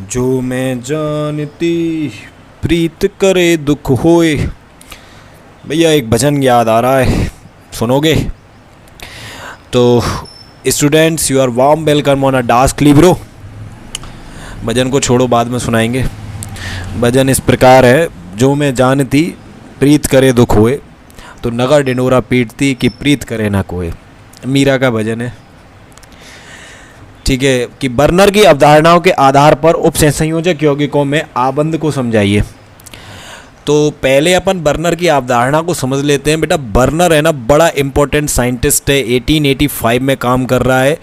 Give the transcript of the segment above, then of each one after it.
जो मैं जानती प्रीत करे दुख होए। भैया एक भजन याद आ रहा है, सुनोगे? तो students, you are warm welcome on a Dask Libro. भजन को छोड़ो, बाद में सुनाएंगे। भजन इस प्रकार है। जो मैं जानती प्रीत करे दुख होए, तो नगर डिंडोरा पीटती कि प्रीत करे ना कोई। मीरा का भजन है, ठीक है। कि बर्नर की अवधारणाओं के आधार पर उपसंयोजक यौगिकों में आबंध को समझाइए। तो पहले अपन बर्नर की अवधारणा को समझ लेते हैं। बेटा बर्नर है ना, बड़ा इंपॉर्टेंट साइंटिस्ट है। 1885 में काम कर रहा है।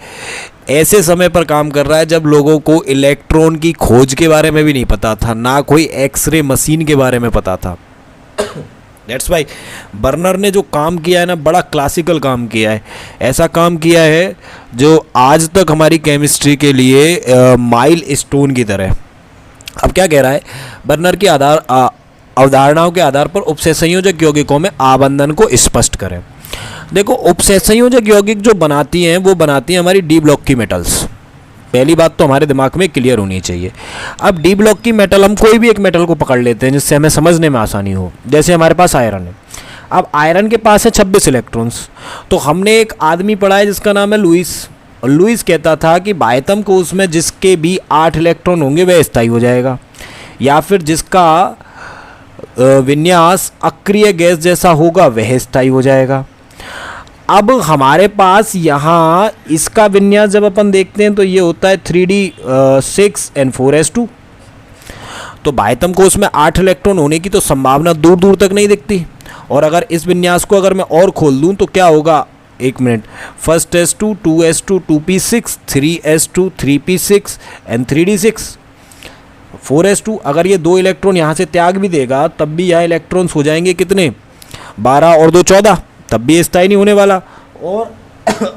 ऐसे समय पर काम कर रहा है जब लोगों को इलेक्ट्रॉन की खोज के बारे में भी नहीं पता था, ना कोई एक्सरे मशीन के बारे में पता था। दैट्स वाई बर्नर ने जो काम किया है ना, बड़ा क्लासिकल काम किया है। ऐसा काम किया है जो आज तक हमारी केमिस्ट्री के लिए माइल स्टोन की तरह। अब क्या कह रहा है? बर्नर की अवधारणाओं के आधार पर उपसंयोजक यौगिकों में आबंधन को स्पष्ट करें। देखो, उपसंयोजक यौगिक जो बनाती हैं वो बनाती हैं हमारी डी ब्लॉक की मेटल्स। पहली बात तो हमारे दिमाग में क्लियर होनी चाहिए। अब डी ब्लॉक की मेटल, हम कोई भी एक मेटल को पकड़ लेते हैं जिससे हमें समझने में आसानी हो। जैसे हमारे पास आयरन है। अब आयरन के पास है 26 इलेक्ट्रॉन्स। तो हमने एक आदमी पढ़ा है जिसका नाम है लुइस, और लुइस कहता था कि बाह्यतम कोश में जिसके भी 8 इलेक्ट्रॉन होंगे वह स्थायी हो जाएगा, या फिर जिसका विन्यास अक्रिय गैस जैसा होगा वह स्थायी हो जाएगा। अब हमारे पास यहाँ इसका विन्यास जब अपन देखते हैं तो ये होता है 3d6n4s2। तो बाह्यतम कोश में 8 इलेक्ट्रॉन होने की तो संभावना दूर दूर तक नहीं दिखती। और अगर इस विन्यास को अगर मैं और खोल दूँ तो क्या होगा? एक minute. First s2 2s2 2p6 3s2 3p6 and 3d6 4s2। अगर ये 2 इलेक्ट्रॉन यहाँ से त्याग भी देगा तब भी यहाँ इलेक्ट्रॉन्स हो जाएंगे कितने? 12 और 2 14, तब भी स्थायी नहीं होने वाला। और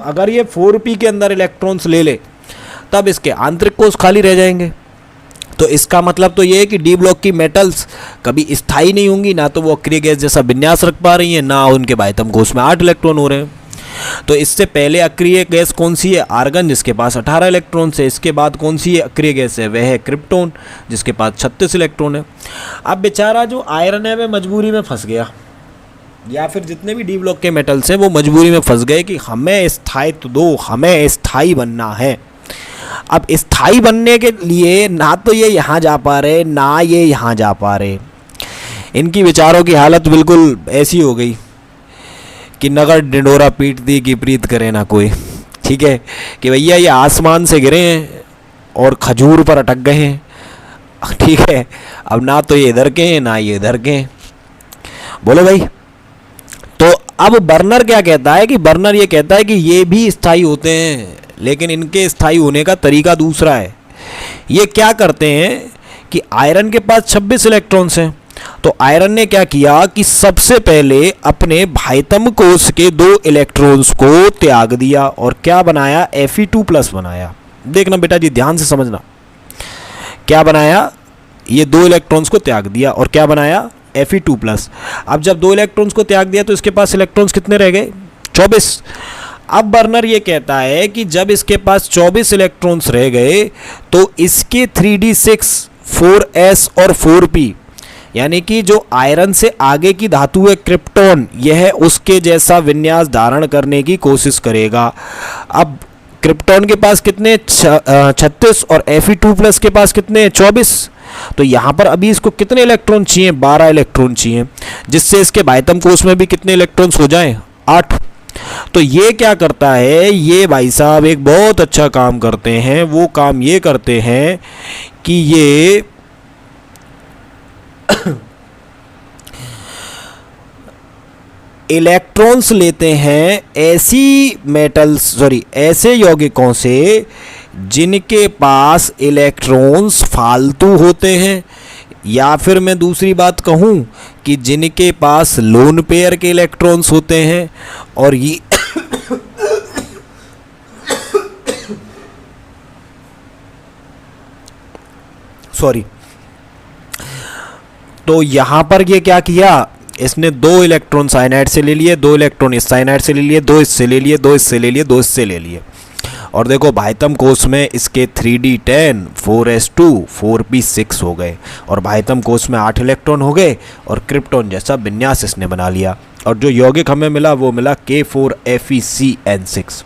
अगर ये 4p के अंदर इलेक्ट्रॉन्स ले ले तब इसके आंतरिक कोश खाली रह जाएंगे। तो इसका मतलब तो ये है कि डी ब्लॉक की मेटल्स कभी स्थायी नहीं होंगी, ना तो वो अक्रिय गैस जैसा विन्यास रख पा रही हैं, ना उनके बाह्यतम कोश में 8 इलेक्ट्रॉन हो रहे हैं। तो इससे पहले अक्रिय गैस कौन सी है? आर्गन, जिसके पास 18 इलेक्ट्रॉन है। इसके बाद कौन सी अक्रिय गैस है? वह है क्रिप्टोन, जिसके पास 36 इलेक्ट्रॉन है। अब बेचारा जो आयरन है वह मजबूरी में फंस गया, या फिर जितने भी डी ब्लॉक के मेटल्स हैं वो मजबूरी में फंस गए कि हमें स्थायित्व दो, हमें स्थायी बनना है। अब स्थायी बनने के लिए ना तो ये यहाँ जा पा रहे, ना ये यहाँ जा पा रहे। इनकी विचारों की हालत बिल्कुल ऐसी हो गई कि नगर डिंडोरा पीट दी कि प्रीत करे ना कोई। ठीक है कि भैया ये आसमान से गिरे हैं और खजूर पर अटक गए हैं। ठीक है, अब ना तो ये इधर के हैं ना ये इधर के हैं। बोलो भाई। तो अब बर्नर क्या कहता है? कि बर्नर ये कहता है कि ये भी स्थायी होते हैं, लेकिन इनके स्थायी होने का तरीका दूसरा है। ये क्या करते हैं कि आयरन के पास 26 इलेक्ट्रॉन्स हैं। तो आयरन ने क्या किया कि सबसे पहले अपने बाह्यतम कोश के 2 इलेक्ट्रॉन्स को त्याग दिया और क्या बनाया? Fe2+ बनाया। देखना बेटा जी, ध्यान से समझना। क्या बनाया? ये 2 इलेक्ट्रॉन्स को त्याग दिया और क्या बनाया? Fe2+। अब जब 2 इलेक्ट्रॉन्स को त्याग दिया तो इसके पास इलेक्ट्रॉन्स कितने रह गए? 24। अब बर्नर ये कहता है कि जब इसके पास 24 इलेक्ट्रॉन्स रह गए तो इसके 3d6 4s और 4p, यानी कि जो आयरन से आगे की धातु है क्रिप्टोन, यह उसके जैसा विन्यास धारण करने की कोशिश करेगा। अब क्रिप्टोन के पास कितने? 36 और Fe2+ के पास कितने? 24। तो यहाँ पर अभी इसको कितने इलेक्ट्रॉन चाहिए? 12 इलेक्ट्रॉन चाहिए, जिससे इसके बाह्यतम कोश में भी कितने इलेक्ट्रॉन्स हो जाएं? 8। तो ये क्या करता है? ये भाई साहब एक बहुत अच्छा काम करते हैं। वो काम ये करते हैं कि ये इलेक्ट्रॉन्स लेते हैं ऐसे यौगिकों से जिनके पास इलेक्ट्रॉन्स फालतू होते हैं, या फिर मैं दूसरी बात कहूं कि जिनके पास लोन पेयर के इलेक्ट्रॉन्स होते हैं। और ये सॉरी, तो यहां पर ये क्या किया? इसने 2 इलेक्ट्रॉन साइनाइड से ले लिए, 2 इलेक्ट्रॉन इस साइनाइड से ले लिए, 2 इससे ले लिए, 2 इससे ले लिए, 2 इससे ले लिए। और देखो भाइतम कोष में इसके 3d10 4s2 4p6 हो गए, और भाइतम कोष में 8 इलेक्ट्रॉन हो गए और क्रिप्टॉन जैसा विन्यास इसने बना लिया। और जो यौगिक हमें मिला वो मिला K4FeCN6।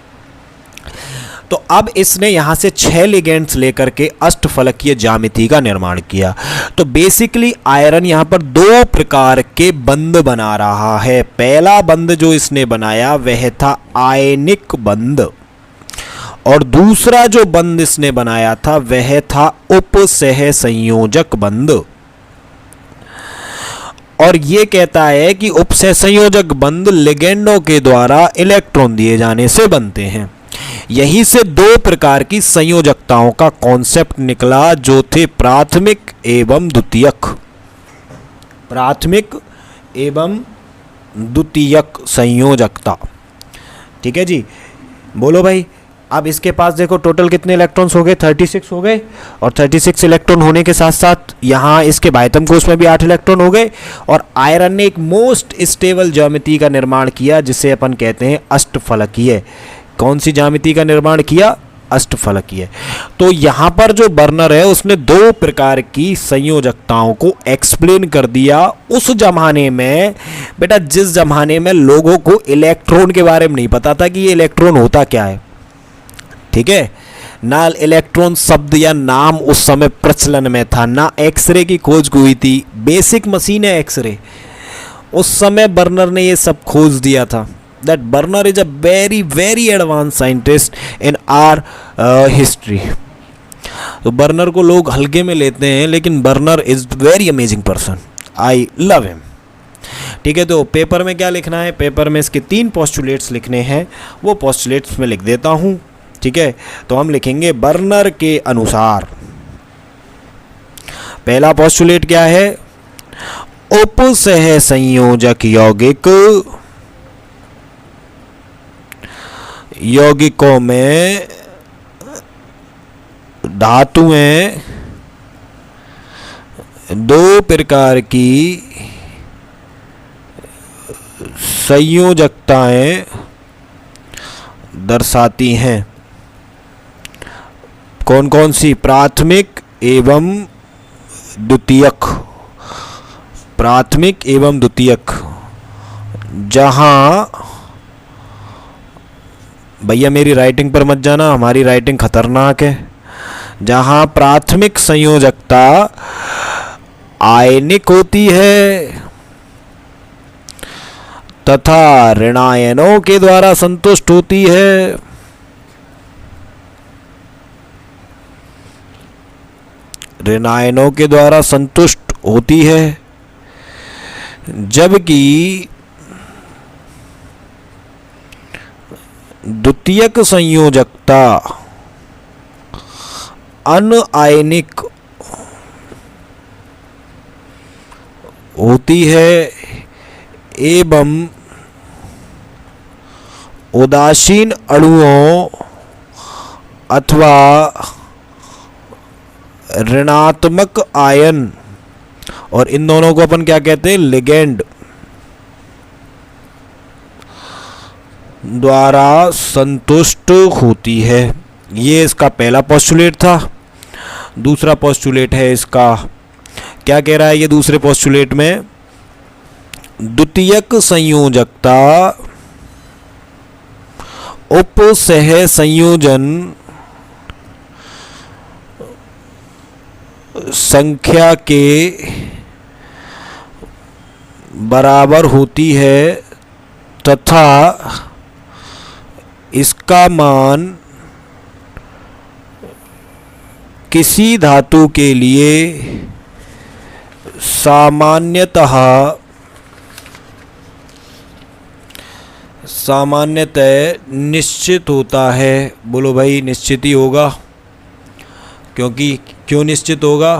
तो अब इसने यहाँ से 6 लिगेंड्स लेकर के अष्टफलकीय ज्यामिति का निर्माण किया। तो बेसिकली आयरन यहाँ पर 2 प्रकार के बंध बना रहा है। पहला बंध जो इसने बनाया वह था आयनिक बंध, और दूसरा जो बंध इसने बनाया था वह था उपसह संयोजक बंध। और ये कहता है कि उपसह संयोजक बंध लिगेंडों के द्वारा इलेक्ट्रॉन दिए जाने से बनते हैं। यहीं से 2 प्रकार की संयोजकताओं का कॉन्सेप्ट निकला जो थे प्राथमिक एवं द्वितीयक। प्राथमिक एवं द्वितीयक संयोजकता। ठीक है जी, बोलो भाई। अब इसके पास देखो टोटल कितने इलेक्ट्रॉन्स हो गए, 36 हो गए, और 36 इलेक्ट्रॉन होने के साथ साथ यहाँ इसके भाइतम कोष में भी 8 इलेक्ट्रॉन हो गए। और आयरन ने एक मोस्ट स्टेबल ज्यामिति का निर्माण किया जिसे अपन कहते हैं अष्टफलकीय। कौन सी ज्यामिति का निर्माण किया? अष्टफलकीय। तो यहाँ पर जो बर्नर है उसने 2 प्रकार की संयोजकताओं को एक्सप्लेन कर दिया। उस जमाने में बेटा, जिस जमाने में लोगों को इलेक्ट्रॉन के बारे में नहीं पता था कि ये इलेक्ट्रॉन होता क्या है, ठीक है, ना इलेक्ट्रॉन शब्द या नाम उस समय प्रचलन में था, ना एक्सरे की खोज हुई थी। बेसिक मशीन है एक्सरे, उस समय बर्नर ने ये सब खोज दिया था। That burner is a very very advance scientist in our history. तो बर्नर को लोग हल्के में लेते हैं, लेकिन burner is very amazing person, I love him. ठीक है, तो पेपर में क्या लिखना है? पेपर में इसके 3 पोस्टुलेट्स लिखने हैं, वो पोस्टुलेट्स में लिख देता हूँ। ठीक है, तो हम लिखेंगे बर्नर के अनुसार। पहला पोस्टुलेट क्या है? उपसह संयोजक यौगिकों में धातुएं 2 प्रकार की संयोजकताएं दर्शाती हैं। कौन कौन सी? प्राथमिक एवं द्वितीयक। प्राथमिक एवं द्वितीयक। जहां, भैया मेरी राइटिंग पर मत जाना, हमारी राइटिंग खतरनाक है। जहां प्राथमिक संयोजकता आयनिक होती है तथा ऋणायनों के द्वारा संतुष्ट होती है, ऋणायनों के द्वारा संतुष्ट होती है, जबकि द्वितीयक संयोजकता अनआयनिक होती है एवं उदासीन अणुओं अथवा ऋणात्मक आयन, और इन दोनों को अपन क्या कहते हैं? लिगेंड द्वारा संतुष्ट होती है। ये इसका पहला पोस्टुलेट था। दूसरा पोस्टुलेट है इसका, क्या कह रहा है ये दूसरे पोस्टुलेट में? द्वितीयक संयोजकता उपसह संयोजन संख्या के बराबर होती है तथा इसका मान किसी धातु के लिए सामान्यतः निश्चित होता है। बोलो भाई, निश्चित ही होगा। क्यों निश्चित होगा?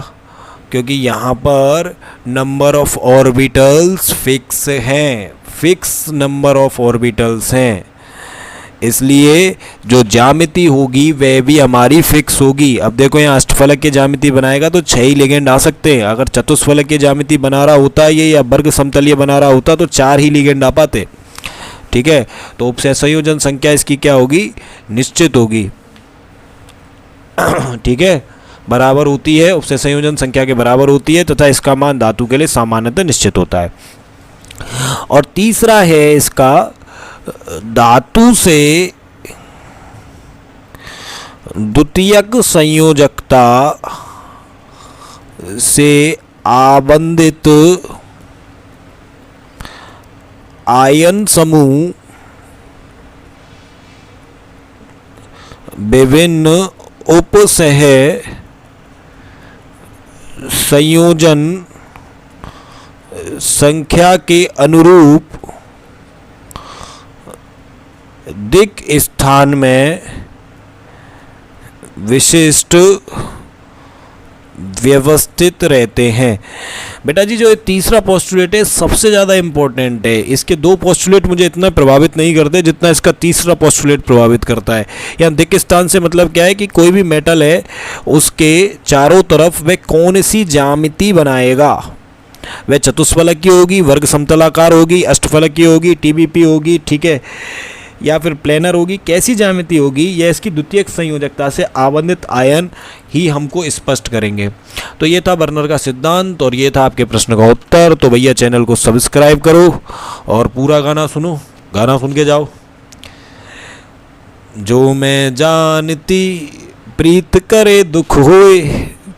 क्योंकि यहाँ पर नंबर ऑफ ऑर्बिटल्स फिक्स हैं, फिक्स नंबर ऑफ ऑर्बिटल्स हैं, इसलिए जो ज्यामिति होगी वह भी हमारी फिक्स होगी। अब देखो यहाँ अष्टफलक की ज्यामिति बनाएगा तो 6 ही लिगेंड आ सकते हैं। अगर चतुष्फलक की ज्यामिति बना रहा होता ये, या वर्ग समतलीय बना रहा होता तो 4 ही लिगेंड आ पाते। ठीक है, तो उपसह संयोजन संख्या इसकी क्या होगी? निश्चित होगी। ठीक है, बराबर होती है, उपसे संयोजन संख्या के बराबर होती है तथा इसका मान धातु के लिए सामान्यतः निश्चित होता है। और तीसरा है इसका, धातु से द्वितीयक संयोजकता से आबंधित आयन समूह विभिन्न उपसह संयोजन संख्या के अनुरूप दिक् स्थान में विशिष्ट व्यवस्थित रहते हैं। बेटा जी जो ये तीसरा पोस्टुलेट है सबसे ज़्यादा इम्पोर्टेंट है। इसके दो पोस्टुलेट मुझे इतना प्रभावित नहीं करते जितना इसका तीसरा पोस्टुलेट प्रभावित करता है। यहाँ दिक् स्थान से मतलब क्या है कि कोई भी मेटल है उसके चारों तरफ वह कौन सी ज्यामिति बनाएगा। वह चतुष्फलक की होगी, वर्ग समतलाकार होगी, अष्टफलक की होगी, टीबीपी होगी, ठीक है, या फिर प्लेनर होगी, कैसी ज्यामिति होगी यह इसकी द्वितीयक संयोजकता से आबंधित आयन ही हमको स्पष्ट करेंगे। तो ये था बर्नर का सिद्धांत और ये था आपके प्रश्न का उत्तर। तो भैया चैनल को सब्सक्राइब करो और पूरा गाना सुनो, गाना सुन के जाओ। जो मैं जानती प्रीत करे दुख होए,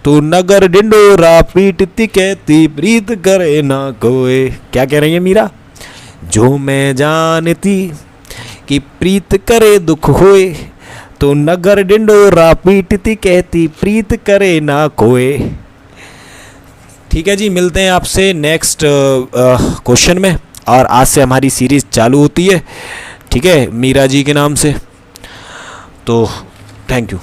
तो नगर डिंडोरा पीटती कहती प्रीत करे ना कोई। क्या कह रही है मीरा? जो मैं जानती कि प्रीत करे दुख होए, तो नगर डिंडोरा पीटती कहती प्रीत करे ना कोई। ठीक है जी, मिलते हैं आपसे नेक्स्ट क्वेश्चन में। और आज से हमारी सीरीज चालू होती है, ठीक है, मीरा जी के नाम से। तो थैंक यू।